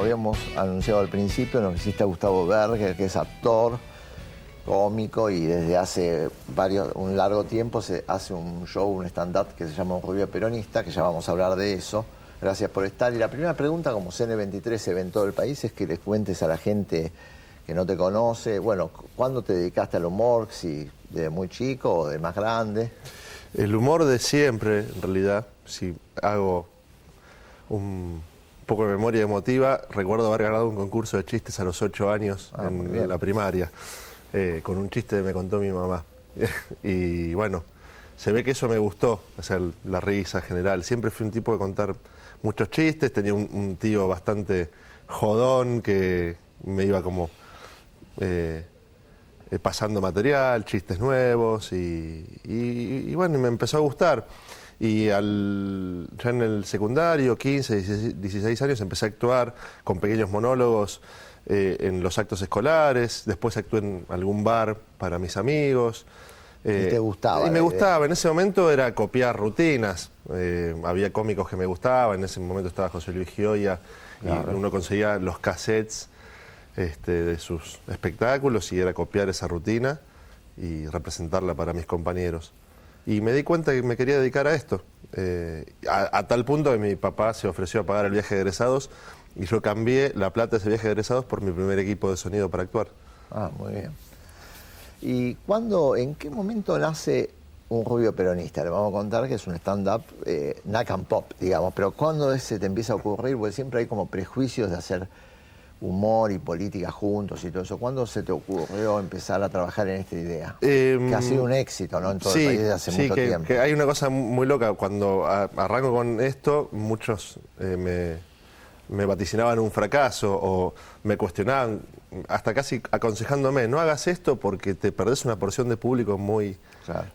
habíamos anunciado al principio, nos visita Gustavo Berger, que es actor, cómico, y desde hace un largo tiempo se hace un show, un stand-up que se llama Un Rubio Peronista, que ya vamos a hablar de eso. Gracias por estar. Y la primera pregunta, como CN23 se ve en todo el país, es que les cuentes a la gente que no te conoce, bueno, ¿cuándo te dedicaste al humor? Si de muy chico o de más grande. El humor de siempre, en realidad. Si hago un poco de memoria emotiva, recuerdo haber ganado un concurso de chistes a los 8 años en la primaria, con un chiste que me contó mi mamá. Y bueno, se ve que eso me gustó, hacer la risa general. Siempre fui un tipo de contar muchos chistes, tenía un tío bastante jodón que me iba como pasando material, chistes nuevos y bueno, me empezó a gustar. Y ya en el secundario, 15, 16 años, empecé a actuar con pequeños monólogos en los actos escolares, después actué en algún bar para mis amigos. ¿Y te gustaba? Y me gustaba, en ese momento era copiar rutinas, había cómicos que me gustaban, en ese momento estaba José Luis Gioia, claro. Y uno conseguía los cassettes de sus espectáculos y era copiar esa rutina y representarla para mis compañeros. Y me di cuenta que me quería dedicar a esto, a tal punto que mi papá se ofreció a pagar el viaje de egresados y yo cambié la plata de ese viaje de egresados por mi primer equipo de sonido para actuar. Ah, muy bien. ¿Y en qué momento nace Un Rubio Peronista? Le vamos a contar que es un stand-up knack and pop, digamos, pero ¿cuándo se te empieza a ocurrir? Porque siempre hay como prejuicios de hacer humor y política juntos y todo eso. ¿Cuándo se te ocurrió empezar a trabajar en esta idea? Que ha sido un éxito, ¿no? En todo el país desde hace mucho tiempo. Que hay una cosa muy loca. Cuando arranco con esto, muchos me vaticinaban un fracaso o me cuestionaban, hasta casi aconsejándome, no hagas esto porque te perdés una porción de público muy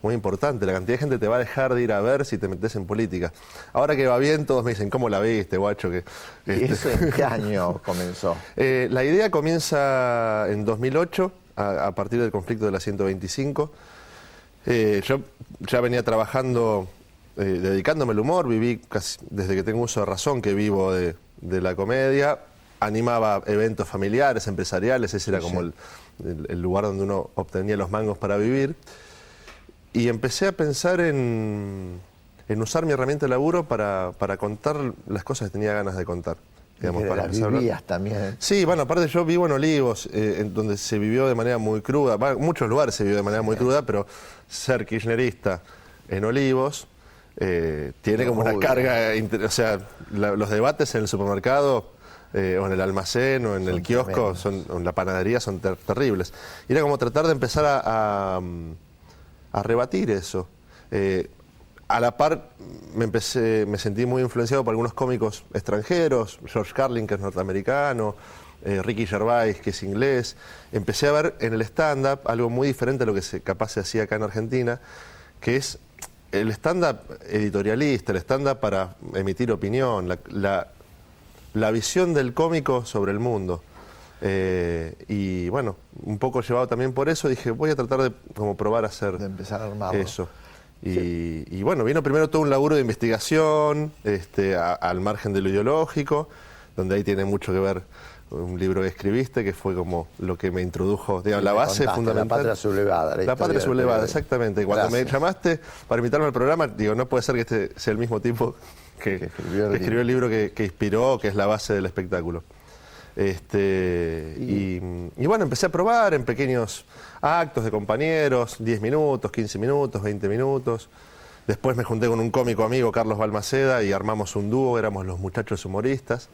importante. La cantidad de gente te va a dejar de ir a ver si te metes en política. Ahora que va bien, todos me dicen, ¿cómo la viste, guacho? ¿Y eso en qué año comenzó? La idea comienza en 2008, a partir del conflicto de la 125. Yo ya venía trabajando, dedicándome al humor, viví casi desde que tengo uso de razón que vivo de la comedia, animaba eventos familiares, empresariales, ese era como el lugar donde uno obtenía los mangos para vivir. Y empecé a pensar en usar mi herramienta de laburo para contar las cosas que tenía ganas de contar. Digamos, para las vivías también. Sí, bueno, aparte yo vivo en Olivos, en donde se vivió de manera muy cruda, en muchos lugares se vivió de manera muy cruda, pero ser kirchnerista en Olivos tiene como una carga, o sea, los debates en el supermercado o en el almacén o en el kiosco, o en la panadería son terribles. Y era como tratar de empezar a rebatir eso. A la par me sentí muy influenciado por algunos cómicos extranjeros, George Carlin, que es norteamericano, Ricky Gervais, que es inglés. Empecé a ver en el stand-up algo muy diferente a lo que capaz se hacía acá en Argentina, que es el stand-up editorialista, el stand-up para emitir opinión, la visión del cómico sobre el mundo. Y bueno, un poco llevado también por eso, dije, voy a tratar de como probar a hacer empezar a armarlo. Eso. Y bueno, vino primero todo un laburo de investigación, al margen de lo ideológico, donde ahí tiene mucho que ver un libro que escribiste, que fue como lo que me introdujo, digamos, la base fundamental. La patria sublevada. La patria sublevada, exactamente. Cuando me llamaste para invitarme al programa, digo, no puede ser que este sea el mismo tipo que escribió el libro que inspiró, que es la base del espectáculo. Y bueno, empecé a probar en pequeños actos de compañeros, 10 minutos, 15 minutos, 20 minutos. Después me junté con un cómico amigo, Carlos Balmaceda, y armamos un dúo, éramos los muchachos humoristas.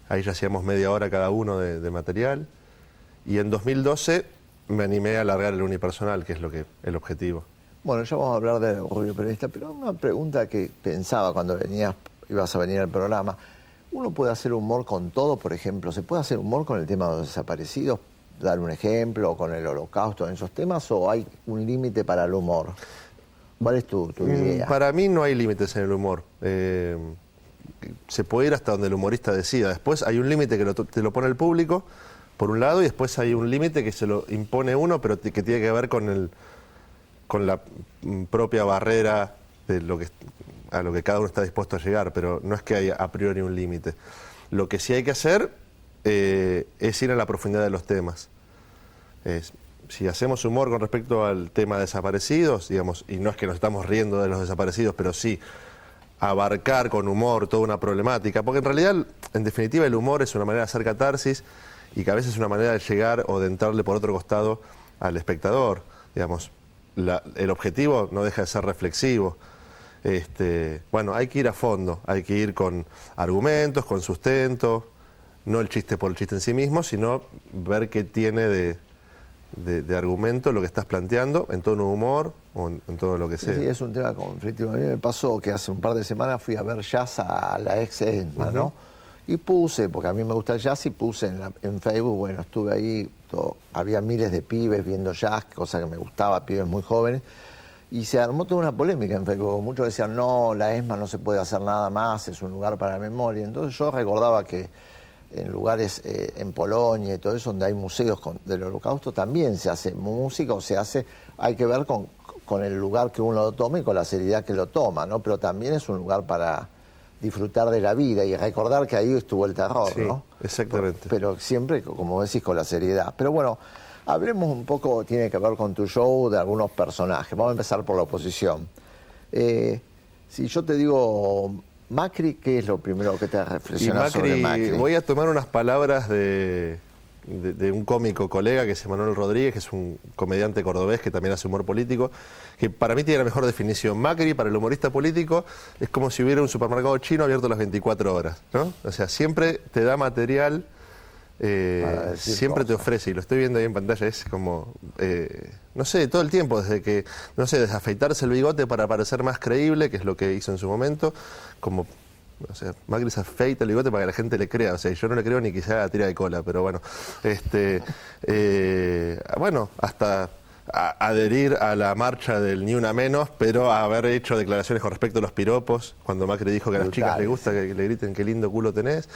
Ahí ya hacíamos media hora cada uno de material. Y en 2012 me animé a largar el unipersonal, que es el objetivo. Bueno, ya vamos a hablar de Rubio Peronista, pero una pregunta que pensaba cuando ibas a venir al programa. ¿Uno puede hacer humor con todo, por ejemplo? ¿Se puede hacer humor con el tema de los desaparecidos? Dar un ejemplo, con el holocausto, en esos temas, ¿o hay un límite para el humor? ¿Cuál es tu idea? Para mí no hay límites en el humor. Se puede ir hasta donde el humorista decida. Después hay un límite que te lo pone el público, por un lado, y después hay un límite que se lo impone uno, pero que tiene que ver con la propia barrera de a lo que cada uno está dispuesto a llegar, pero no es que haya a priori un límite. Lo que sí hay que hacer es ir a la profundidad de los temas. Si hacemos humor con respecto al tema de desaparecidos, digamos, y no es que nos estamos riendo de los desaparecidos, pero sí abarcar con humor toda una problemática, porque en realidad, en definitiva, el humor es una manera de hacer catarsis y que a veces es una manera de llegar o de entrarle por otro costado al espectador. Digamos, el objetivo no deja de ser reflexivo. Bueno, hay que ir a fondo, hay que ir con argumentos, con sustento, no el chiste por el chiste en sí mismo, sino ver qué tiene de argumento lo que estás planteando en tono de humor o en todo lo que sea. Sí, es un tema conflictivo. A mí me pasó que hace un par de semanas fui a ver jazz a la ex ESMA, ¿no? Y puse, porque a mí me gusta el jazz, y puse en Facebook, bueno, estuve ahí, había miles de pibes viendo jazz, cosa que me gustaba, pibes muy jóvenes, y se armó toda una polémica en Facebook. Muchos decían, no, la ESMA no se puede hacer nada más, es un lugar para la memoria. Entonces yo recordaba que en lugares en Polonia y todo eso, donde hay museos del Holocausto, también se hace música, o se hace, hay que ver con el lugar que uno lo tome y con la seriedad que lo toma, ¿no? Pero también es un lugar para disfrutar de la vida y recordar que ahí estuvo el terror, sí, ¿no? Exactamente. Pero siempre, como decís, con la seriedad. Pero bueno, hablemos un poco, tiene que ver con tu show, de algunos personajes. Vamos a empezar por la oposición. Si yo te digo Macri, ¿qué es lo primero que te reflexionas sobre Macri? Voy a tomar unas palabras de un cómico colega que es Manuel Rodríguez, que es un comediante cordobés que también hace humor político, que para mí tiene la mejor definición. Macri, para el humorista político, es como si hubiera un supermercado chino abierto las 24 horas, ¿no? O sea, siempre te da material, siempre te ofrece, y lo estoy viendo ahí en pantalla, es como, no sé, todo el tiempo, desde afeitarse el bigote para parecer más creíble, que es lo que hizo en su momento, como... O sea, Macri se afeita el bigote para que la gente le crea. O sea, yo no le creo ni que se haga tira de cola, pero bueno. Bueno, hasta adherir a la marcha del Ni Una Menos, pero haber hecho declaraciones con respecto a los piropos, cuando Macri dijo que a las chicas les gusta que le griten qué lindo culo tenés.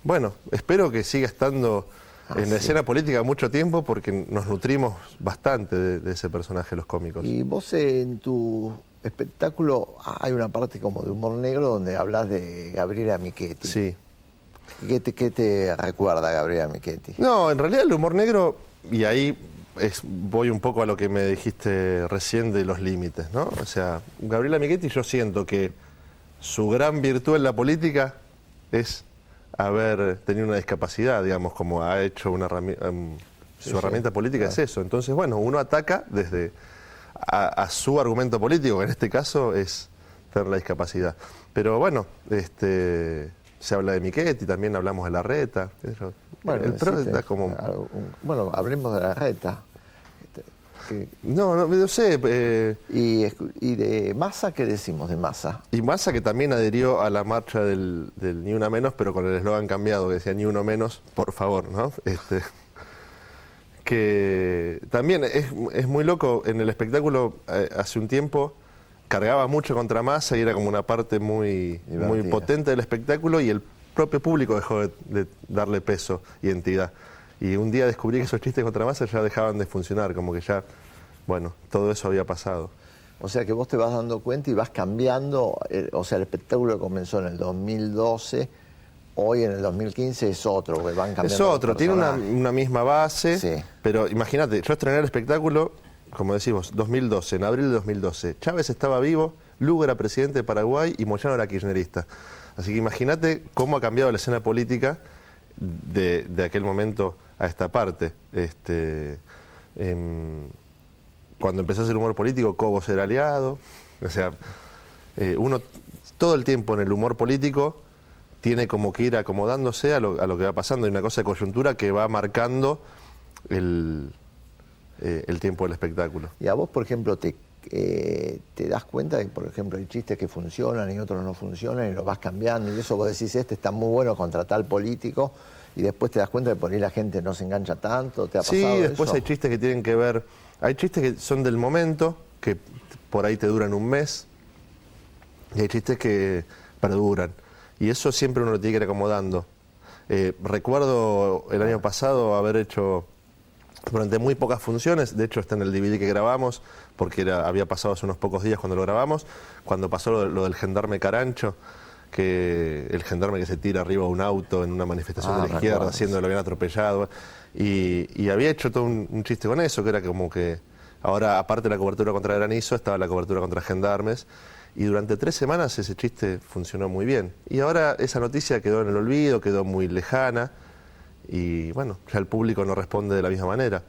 Bueno, espero que siga estando en la escena política mucho tiempo, porque nos nutrimos bastante de ese personaje, los cómicos. Y vos en tu espectáculo hay una parte como de humor negro donde hablas de Gabriela Michetti. Sí. ¿Qué te recuerda Gabriela Michetti? No, en realidad el humor negro, y ahí voy un poco a lo que me dijiste recién de los límites, ¿no? O sea, Gabriela Michetti, yo siento que su gran virtud en la política es haber tenido una discapacidad, digamos, como ha hecho una su herramienta política, es eso. Entonces, bueno, uno ataca desde a su argumento político, que en este caso es tener la discapacidad. Pero bueno, se habla de Michetti, también hablamos de Larreta. Bueno, bueno, hablemos de Larreta. No sé. ¿Y de Massa qué decimos de Massa? Y Massa, que también adhirió a la marcha del Ni Una Menos, pero con el eslogan cambiado, que decía Ni Uno Menos, por favor, ¿no? Que también es muy loco. En el espectáculo, hace un tiempo, cargaba mucho contra Massa y era como una parte muy potente del espectáculo, y el propio público dejó de darle peso y entidad. Y un día descubrí que esos chistes contra Massa ya dejaban de funcionar, como que ya, bueno, todo eso había pasado. O sea que vos te vas dando cuenta y vas cambiando, o sea, el espectáculo que comenzó en el 2012, hoy en el 2015 es otro, que van cambiando. Es otro, tiene una misma base, sí. Pero imagínate, yo estrené el espectáculo, como decimos, 2012, en abril de 2012. Chávez estaba vivo, Lugo era presidente de Paraguay y Moyano era kirchnerista. Así que imagínate cómo ha cambiado la escena política de aquel momento a esta parte. Cuando empecé a hacer humor político, Cobos era aliado. O sea, uno todo el tiempo en el humor político tiene como que ir acomodándose a lo que va pasando. Hay una cosa de coyuntura que va marcando el tiempo del espectáculo. Y a vos, por ejemplo, te das cuenta de que, por ejemplo, hay chistes que funcionan y otros no funcionan y los vas cambiando, y eso vos decís, este está muy bueno contra tal político, y después te das cuenta de que por ahí la gente no se engancha tanto. ¿Te ha pasado eso? Sí, después hay chistes que tienen que ver, hay chistes que son del momento, que por ahí te duran un mes, y hay chistes que perduran, y eso siempre uno lo tiene que ir acomodando. Recuerdo el año pasado haber hecho durante muy pocas funciones, de hecho está en el DVD que grabamos, porque había pasado hace unos pocos días cuando lo grabamos, cuando pasó lo del gendarme Carancho, que el gendarme que se tira arriba de un auto en una manifestación de la izquierda, haciéndolo bien atropellado. Y había hecho todo un chiste con eso, que era como que ahora, aparte de la cobertura contra granizo, estaba la cobertura contra gendarmes. Y durante 3 semanas ese chiste funcionó muy bien. Y ahora esa noticia quedó en el olvido, quedó muy lejana. Y bueno, ya el público no responde de la misma manera.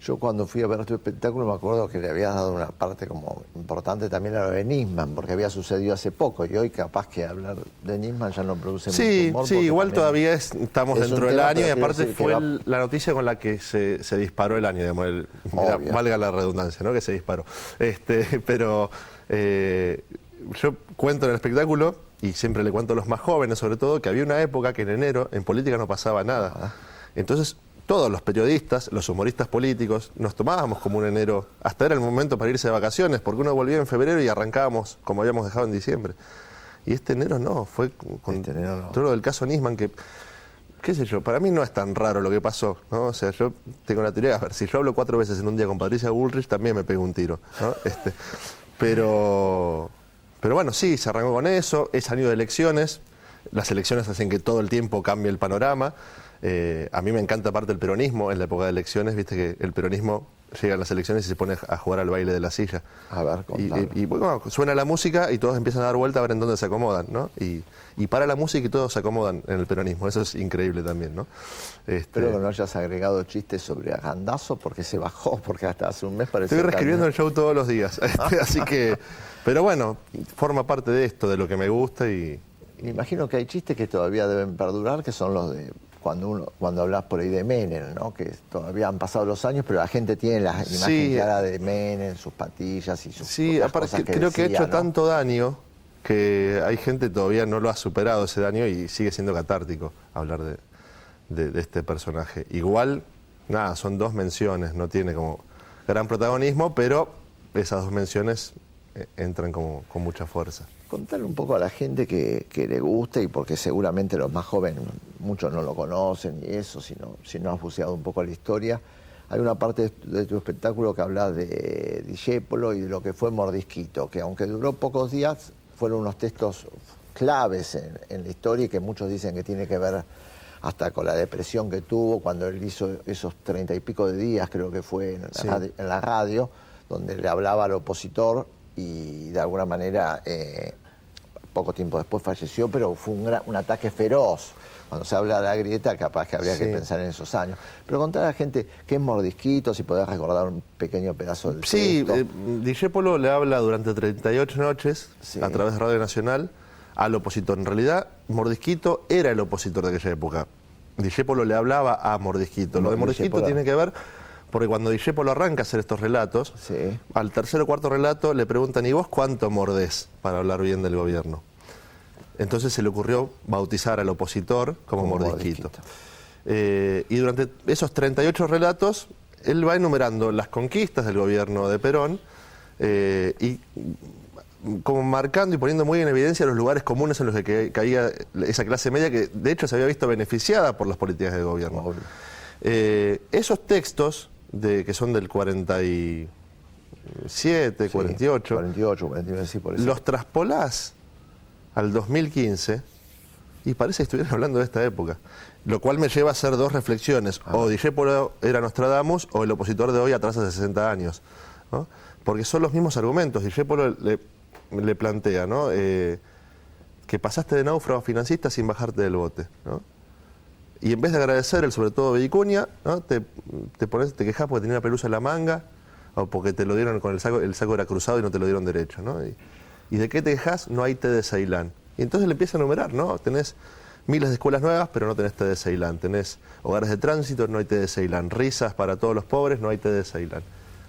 Yo cuando fui a ver tu espectáculo me acuerdo que le habías dado una parte como importante también a lo de Nisman, porque había sucedido hace poco y hoy capaz que hablar de Nisman ya no produce mucho humor. Sí, igual todavía estamos dentro del año y aparte fue la noticia con la que se disparó el año, digamos, valga la redundancia, ¿no? Que se disparó. Pero yo cuento en el espectáculo, y siempre le cuento a los más jóvenes sobre todo, que había una época que en enero en política no pasaba nada. Entonces todos los periodistas, los humoristas políticos, nos tomábamos como un enero, hasta era el momento para irse de vacaciones, porque uno volvía en febrero y arrancábamos como habíamos dejado en diciembre. Y este enero no, fue con todo lo del caso Nisman, que, qué sé yo, para mí no es tan raro lo que pasó, ¿no? O sea, yo tengo la teoría, a ver, si yo hablo 4 veces en un día con Patricia Bullrich, también me pego un tiro, ¿no? Pero bueno, sí, se arrancó con eso, es año de elecciones, las elecciones hacen que todo el tiempo cambie el panorama. A mí me encanta aparte el peronismo en la época de elecciones, viste que el peronismo llega a las elecciones y se pone a jugar al baile de la silla. A ver, y bueno, suena la música y todos empiezan a dar vuelta a ver en dónde se acomodan, ¿no? Y para la música y todos se acomodan en el peronismo, eso es increíble también, ¿no? Espero que no hayas agregado chistes sobre Agandazo porque se bajó, porque hasta hace un mes parecía... Estoy reescribiendo el show todos los días, así que... Pero bueno, forma parte de esto, de lo que me gusta y... Me imagino que hay chistes que todavía deben perdurar, que son los de... Cuando hablas por ahí de Menem, ¿no? Que todavía han pasado los años, pero la gente tiene la imagen clara de Menem, sus patillas y sus aparte creo que ha hecho tanto daño que hay gente que todavía no lo ha superado ese daño y sigue siendo catártico hablar de este personaje. Igual, nada, son 2 menciones, no tiene como gran protagonismo, pero esas 2 menciones entran como con mucha fuerza. Contarle un poco a la gente que le guste, y porque seguramente los más jóvenes, muchos no lo conocen y eso, si no has buceado un poco la historia. Hay una parte de tu espectáculo que habla de Discépolo y de lo que fue Mordisquito, que aunque duró pocos días, fueron unos textos claves en la historia y que muchos dicen que tiene que ver hasta con la depresión que tuvo cuando él hizo esos 30 y pico de días, creo que fue en la radio, donde le hablaba al opositor y de alguna manera poco tiempo después falleció, pero fue un ataque feroz. Cuando se habla de la grieta, capaz que habría que pensar en esos años. Pero contar a la gente qué es Mordisquito, si podés recordar un pequeño pedazo del texto. Discépolo le habla durante 38 noches, a través de Radio Nacional, al opositor. En realidad, Mordisquito era el opositor de aquella época. Discépolo le hablaba a Mordisquito. Lo de Mordisquito tiene que ver porque cuando Discépolo arranca a hacer estos relatos, al 3.º o 4.º relato le preguntan: ¿y vos cuánto mordés para hablar bien del gobierno? Entonces se le ocurrió bautizar al opositor como Mordisquito. Y durante esos 38 relatos, él va enumerando las conquistas del gobierno de Perón y como marcando y poniendo muy en evidencia los lugares comunes en los que caía esa clase media que de hecho se había visto beneficiada por las políticas del gobierno. Esos textos, que son del 47, 48, 49, sí, por eso. Los traspolás al 2015 y parece que estuvieran hablando de esta época. Lo cual me lleva a hacer 2 reflexiones. O Discépolo era Nostradamus o el opositor de hoy atrasa 60 años, ¿no? Porque son los mismos argumentos. Discépolo le plantea, ¿no? Que pasaste de náufrago a financista sin bajarte del bote, ¿no? Y en vez de agradecer el sobre todo Vicuña, ¿no? te quejas porque tenía una pelusa en la manga o porque te lo dieron con el saco era cruzado y no te lo dieron derecho, ¿no? ¿Y de qué te quejas? No hay té de Ceilán. Y entonces le empieza a enumerar, ¿no? Tenés miles de escuelas nuevas, pero no tenés té de Ceilán. Tenés hogares de tránsito, no hay té de Ceilán. Risas para todos los pobres, no hay té de Ceilán.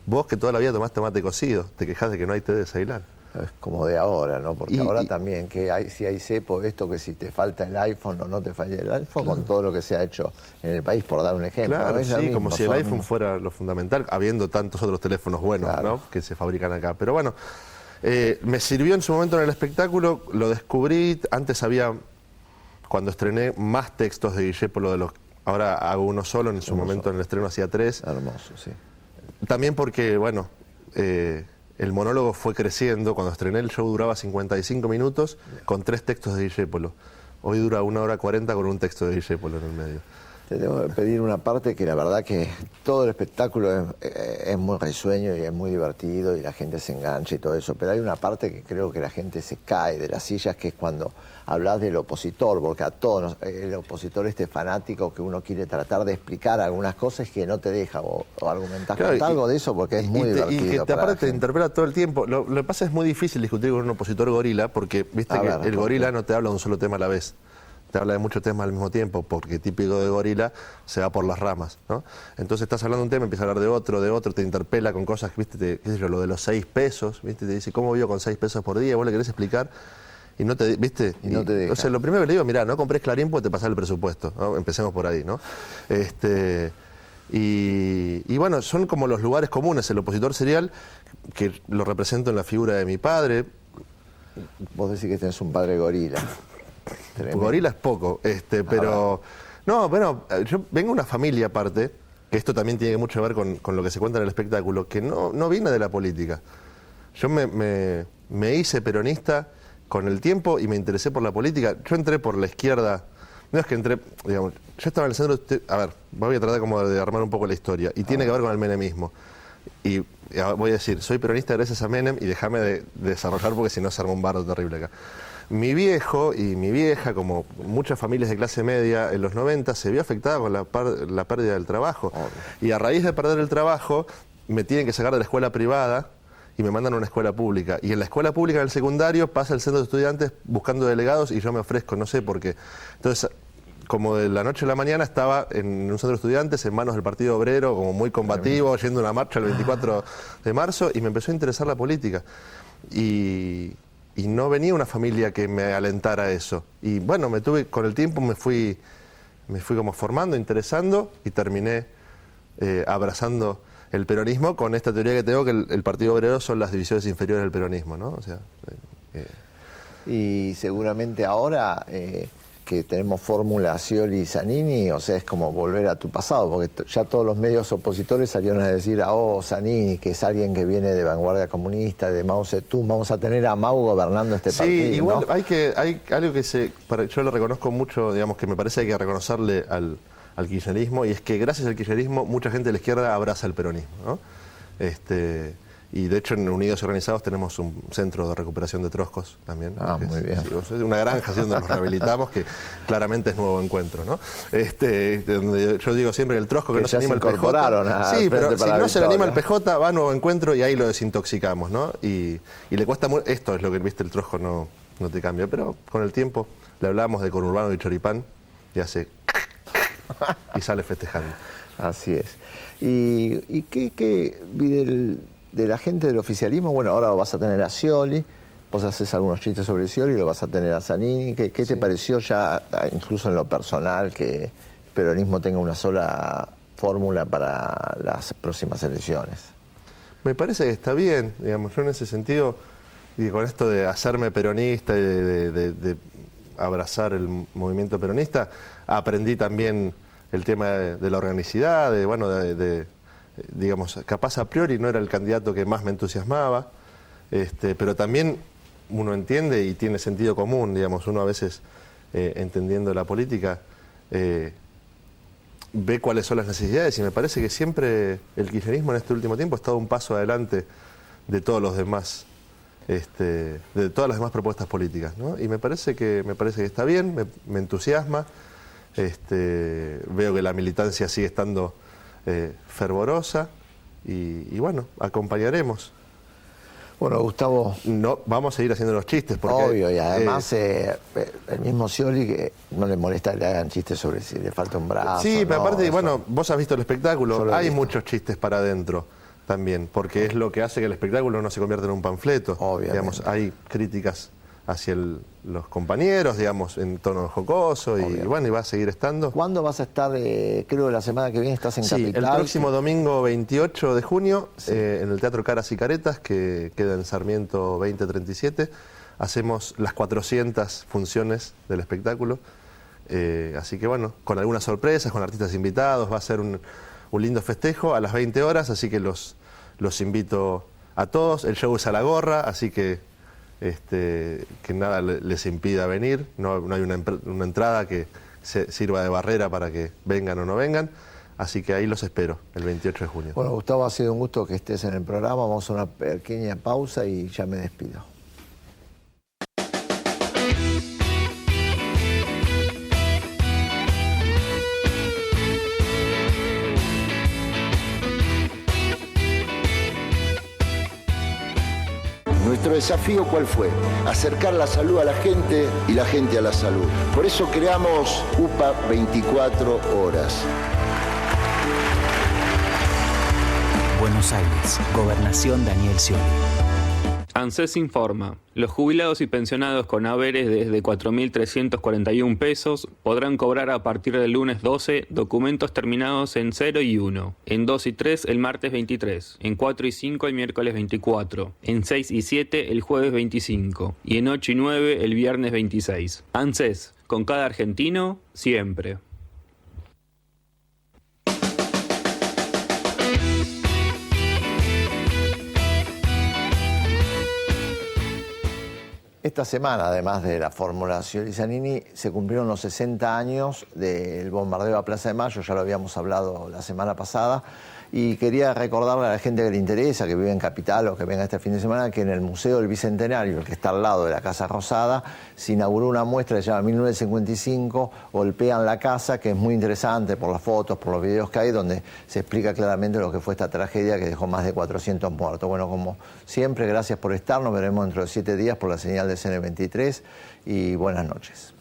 Vos que toda la vida tomaste mate cocido, te quejás de que no hay té de Ceilán. Es como de ahora, ¿no? Porque ahora también, si hay cepo, esto que si te falta el iPhone o no te falla el iPhone, con todo lo que se ha hecho en el país, por dar un ejemplo. Claro, ¿no? sí, como si el iPhone fuera lo fundamental, habiendo tantos otros teléfonos buenos, ¿no? Que se fabrican acá. Pero bueno, me sirvió en su momento en el espectáculo, lo descubrí, antes había, cuando estrené, más textos de Discépolo de los... Ahora hago uno solo, en su momento en el estreno hacía 3. Hermoso, sí. También porque, bueno... el monólogo fue creciendo. Cuando estrené el show duraba 55 minutos con 3 textos de Discépolo. Hoy dura 1 hora 40 con un texto de Discépolo en el medio. Te tengo que pedir una parte que la verdad que todo el espectáculo es muy risueño y es muy divertido y la gente se engancha y todo eso, pero hay una parte que creo que la gente se cae de las sillas, que es cuando hablas del opositor, porque a todos el opositor fanático que uno quiere tratar de explicar algunas cosas que no te deja o argumentar. Claro, algo de eso porque es muy divertido. Y que aparte te interpela todo el tiempo. Lo que pasa es muy difícil discutir con un opositor gorila porque viste que el gorila no te habla de un solo tema a la vez. Te habla de muchos temas al mismo tiempo, porque típico de gorila se va por las ramas, ¿no? Entonces estás hablando de un tema, empieza a hablar de otro, te interpela con cosas, ¿viste? Qué sé yo, lo de los 6 pesos, ¿viste? Te dice, ¿cómo vivo con 6 pesos por día? Vos le querés explicar y no te, ¿viste? Y no te deja. O sea, lo primero que le digo, mirá, no comprés Clarín porque te pasás el presupuesto, ¿no? Empecemos por ahí, ¿no? Y bueno, son como los lugares comunes. El opositor serial, que lo represento en la figura de mi padre. Vos decís que tenés un padre gorila. Tremendo. Gorila es poco, pero... No, bueno, yo vengo de una familia aparte, que esto también tiene mucho que ver con lo que se cuenta en el espectáculo, que no viene de la política. Yo me hice peronista con el tiempo y me interesé por la política. Yo entré por la izquierda, no es que entré, digamos, yo estaba en el centro, a ver, voy a tratar como de armar un poco la historia, y tiene que ver con el menemismo. Y voy a decir, soy peronista gracias a Menem y déjame de desarrollar porque si no se arma un bardo terrible acá. Mi viejo y mi vieja, como muchas familias de clase media en los 90, se vio afectada con la pérdida del trabajo. Y a raíz de perder el trabajo, me tienen que sacar de la escuela privada y me mandan a una escuela pública. Y en la escuela pública, en el secundario, pasa el centro de estudiantes buscando delegados y yo me ofrezco, no sé por qué. Entonces, como de la noche a la mañana estaba en un centro de estudiantes en manos del Partido Obrero, como muy combativo, yendo a una marcha el 24 de marzo, y me empezó a interesar la política. Y no venía una familia que me alentara a eso. Y bueno, con el tiempo me fui como formando, interesando, y terminé abrazando el peronismo con esta teoría que tengo, que el Partido Obrero son las divisiones inferiores del peronismo, ¿no? O sea, y seguramente ahora que tenemos fórmula Scioli y Zanini, o sea, es como volver a tu pasado, porque ya todos los medios opositores salieron a decir, Zanini, que es alguien que viene de vanguardia comunista, de Mao Zedong, vamos a tener a Mao gobernando este partido. Sí, igual, ¿no? hay algo que yo le reconozco mucho, digamos, que me parece que hay que reconocerle al kirchnerismo, y es que gracias al kirchnerismo mucha gente de la izquierda abraza el peronismo, ¿no? Y de hecho en Unidos y Organizados tenemos un centro de recuperación de troscos también. Muy bien. Es una granja donde nos rehabilitamos, que claramente es Nuevo Encuentro, ¿no? Donde yo digo siempre que el trosco que no se anima el PJ. Sí, pero si no se le anima el PJ, va a Nuevo Encuentro y ahí lo desintoxicamos, ¿no? Y le cuesta mucho, esto es lo que, viste, el trosco no te cambia, pero con el tiempo le hablábamos de conurbano y choripán y hace y sale festejando. Así es. ¿Y qué de la gente del oficialismo? Bueno, ahora vas a tener a Scioli, vos haces algunos chistes sobre Scioli, lo vas a tener a Zanini. ¿Qué te pareció ya, incluso en lo personal, que el peronismo tenga una sola fórmula para las próximas elecciones? Me parece que está bien, digamos, yo en ese sentido, y con esto de hacerme peronista y de abrazar el movimiento peronista, aprendí también el tema de la organicidad, digamos, capaz a priori no era el candidato que más me entusiasmaba, pero también uno entiende y tiene sentido común, digamos, uno a veces, entendiendo la política, ve cuáles son las necesidades, y me parece que siempre el kirchnerismo en este último tiempo ha estado un paso adelante de todos los demás, de todas las demás propuestas políticas, ¿no? Y me parece que está bien, me entusiasma, veo que la militancia sigue estando fervorosa y bueno, acompañaremos. Bueno, Gustavo... No, vamos a seguir haciendo los chistes. Porque, obvio, y además el mismo Scioli, que no le molesta que le hagan chistes sobre si le falta un brazo. Sí, pero no, aparte, eso. Bueno, vos has visto el espectáculo, hay muchos chistes para adentro también, porque es lo que hace que el espectáculo no se convierta en un panfleto. Obviamente. Digamos, hay críticas hacia los compañeros, digamos, en tono jocoso, y bueno, y va a seguir estando. ¿Cuándo vas a estar? Creo que la semana que viene estás en Capital. El próximo domingo 28 de junio, en el Teatro Caras y Caretas, que queda en Sarmiento 2037, hacemos las 400 funciones del espectáculo, así que bueno, con algunas sorpresas, con artistas invitados, va a ser un lindo festejo a las 20 horas, así que los invito a todos. El show es a la gorra, así que nada les impida venir. No hay una entrada que sirva de barrera para que vengan o no vengan. Así que ahí los espero, el 28 de junio. Bueno, Gustavo, ha sido un gusto que estés en el programa. Vamos a una pequeña pausa y ya me despido. Nuestro desafío, ¿cuál fue? Acercar la salud a la gente y la gente a la salud. Por eso creamos UPA 24 horas. Buenos Aires, Gobernación Daniel Scioli. ANSES informa, los jubilados y pensionados con haberes desde 4.341 pesos podrán cobrar a partir del lunes 12 documentos terminados en 0 y 1, en 2 y 3 el martes 23, en 4 y 5 el miércoles 24, en 6 y 7 el jueves 25 y en 8 y 9 el viernes 26. ANSES, con cada argentino, siempre. Esta semana, además de la fórmula Scioli-Zanini, se cumplieron los 60 años del bombardeo a Plaza de Mayo, ya lo habíamos hablado la semana pasada, y quería recordarle a la gente que le interesa, que vive en Capital o que venga este fin de semana, que en el Museo del Bicentenario, el que está al lado de la Casa Rosada, se inauguró una muestra que se llama 1955, Golpean la Casa, que es muy interesante por las fotos, por los videos que hay, donde se explica claramente lo que fue esta tragedia que dejó más de 400 muertos. Bueno, como siempre, gracias por estar, nos veremos dentro de 7 días por la señal de CN23 y buenas noches.